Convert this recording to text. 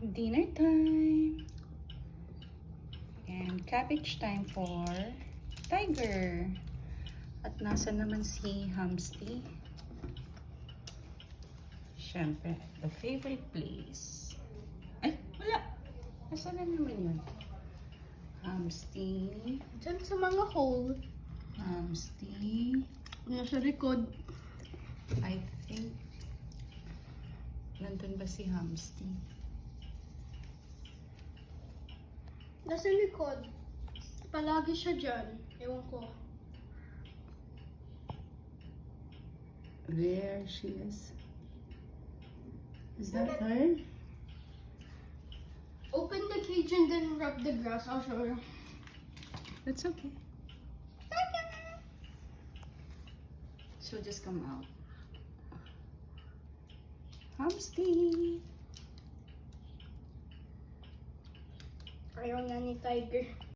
Dinner time. And cabbage time for Tiger. At nasa naman si Hamsty. Siyempre, the favorite place. Ay, wala. Nasaan na naman yun? Hamsty. Diyan sa mga hole. Hamsty. Nasa likod. I think, nandun ba si Hamsty? Nasa likod. Palagi siya dyan. Ewan ko. There she is. Is that her? Open the cage and then rub the grass. I'll show you. That's okay. She'll just come out. Hamsty! Ayaw na ni Tiger.